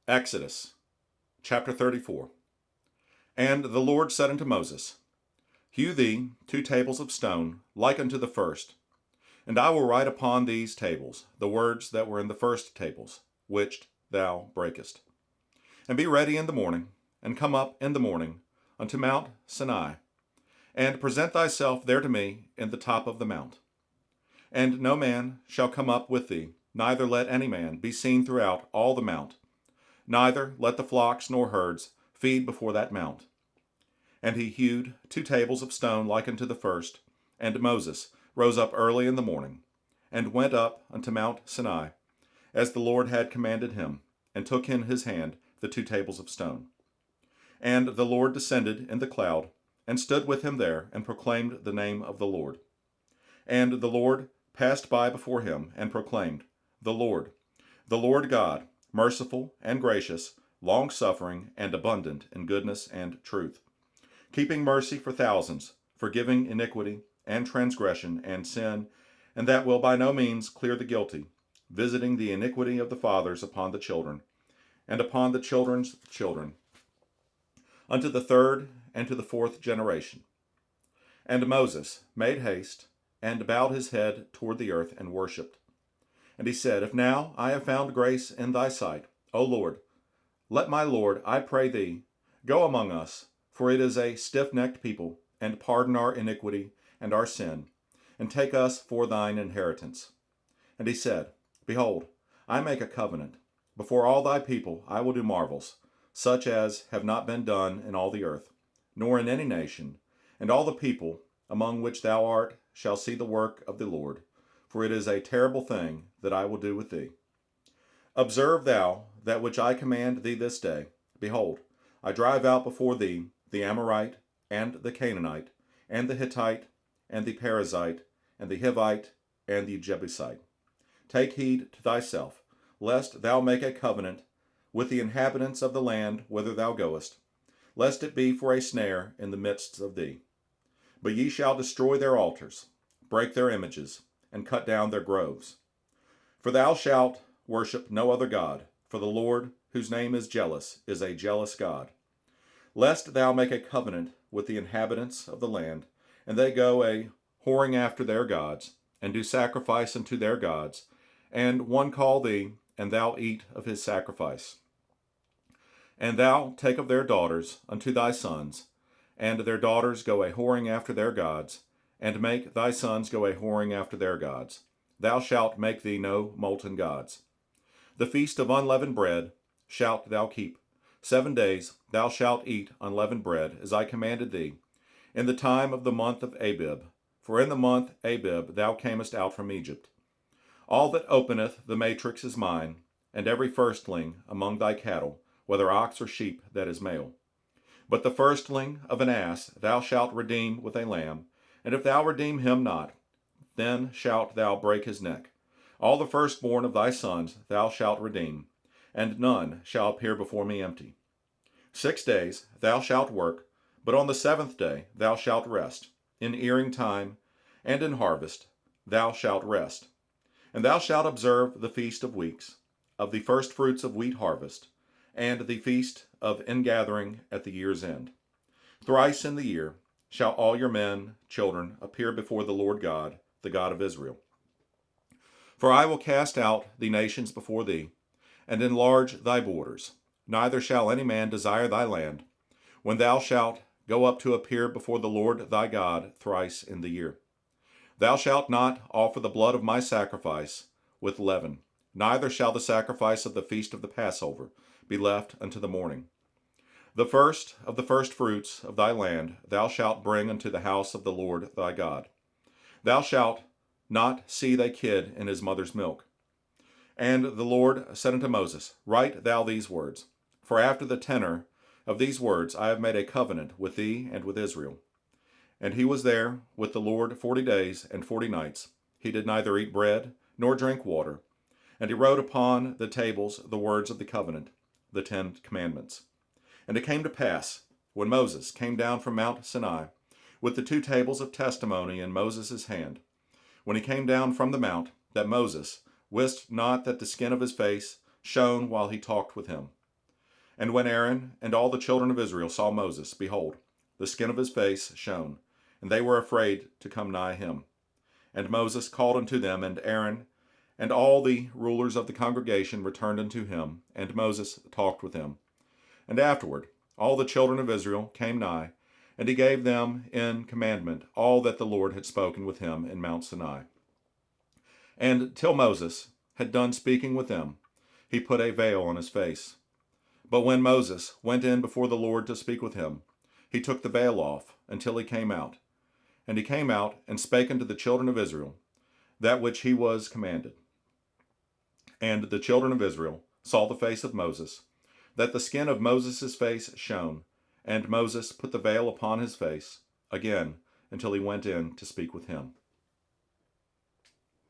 Exodus chapter 34. And the Lord said unto Moses, Hew thee 2 tables of stone, like unto the first, and I will write upon these tables the words that were in the first tables, which thou breakest. And be ready in the morning, and come up in the morning unto Mount Sinai, and present thyself there to me in the top of the mount. And no man shall come up with thee, neither let any man be seen throughout all the mount, neither let the flocks nor herds feed before that mount. And he hewed 2 tables of stone like unto the first, and Moses rose up early in the morning, and went up unto Mount Sinai, as the Lord had commanded him, and took in his hand the 2 tables of stone. And the Lord descended in the cloud, and stood with him there, and proclaimed the name of the Lord. And the Lord passed by before him, and proclaimed, the Lord God, merciful and gracious, long-suffering, and abundant in goodness and truth, keeping mercy for thousands, forgiving iniquity and transgression and sin, and that will by no means clear the guilty, visiting the iniquity of the fathers upon the children, and upon the children's children, unto the 3rd and to the 4th generation. And Moses made haste, and bowed his head toward the earth, and worshipped. And he said, If now I have found grace in thy sight, O Lord, let my Lord, I pray thee, go among us, for it is a stiff-necked people, and pardon our iniquity and our sin, and take us for thine inheritance. And he said, Behold, I make a covenant. Before all thy people I will do marvels, such as have not been done in all the earth, nor in any nation, and all the people among which thou art shall see the work of the Lord, for it is a terrible thing that I will do with thee. Observe thou that which I command thee this day. Behold, I drive out before thee the Amorite, and the Canaanite, and the Hittite, and the Parasite, and the Hivite, and the Jebusite. Take heed to thyself, lest thou make a covenant with the inhabitants of the land whither thou goest, lest it be for a snare in the midst of thee. But ye shall destroy their altars, break their images, and cut down their groves. For thou shalt worship no other God, for the Lord, whose name is jealous, is a jealous God. Lest thou make a covenant with the inhabitants of the land, and they go a whoring after their gods, and do sacrifice unto their gods, and one call thee, and thou eat of his sacrifice. And thou take of their daughters unto thy sons, and their daughters go a whoring after their gods, and make thy sons go a whoring after their gods. Thou shalt make thee no molten gods. The feast of unleavened bread shalt thou keep. 7 days thou shalt eat unleavened bread, as I commanded thee, in the time of the month of Abib. For in the month Abib thou camest out from Egypt. All that openeth the matrix is mine, and every firstling among thy cattle, whether ox or sheep, that is male. But the firstling of an ass thou shalt redeem with a lamb, and if thou redeem him not, then shalt thou break his neck. All the firstborn of thy sons thou shalt redeem, and none shall appear before me empty. 6 days thou shalt work, but on the 7th day thou shalt rest. In earing time and in harvest thou shalt rest. And thou shalt observe the feast of weeks, of the firstfruits of wheat harvest, and the feast of ingathering at the year's end. Thrice in the year shall all your men, children, appear before the Lord God, the God of Israel. For I will cast out the nations before thee, and enlarge thy borders. Neither shall any man desire thy land, when thou shalt go up to appear before the Lord thy God thrice in the year. Thou shalt not offer the blood of my sacrifice with leaven, neither shall the sacrifice of the feast of the Passover be left unto the morning. The first of the firstfruits of thy land thou shalt bring unto the house of the Lord thy God. Thou shalt not seethe a kid in his mother's milk. And the Lord said unto Moses, Write thou these words, for after the tenor of these words I have made a covenant with thee and with Israel. And he was there with the Lord 40 days and 40 nights. He did neither eat bread nor drink water. And he wrote upon the tables the words of the covenant, the 10 commandments. And it came to pass, when Moses came down from Mount Sinai, with the 2 tables of testimony in Moses' hand, when he came down from the mount, that Moses wist not that the skin of his face shone while he talked with him. And when Aaron and all the children of Israel saw Moses, behold, the skin of his face shone, and they were afraid to come nigh him. And Moses called unto them, and Aaron and all the rulers of the congregation returned unto him, and Moses talked with him. And afterward all the children of Israel came nigh, and he gave them in commandment all that the Lord had spoken with him in Mount Sinai. And till Moses had done speaking with them, he put a veil on his face. But when Moses went in before the Lord to speak with him, he took the veil off until he came out. And he came out and spake unto the children of Israel that which he was commanded. And the children of Israel saw the face of Moses, that the skin of Moses' face shone, and Moses put the veil upon his face again until he went in to speak with him.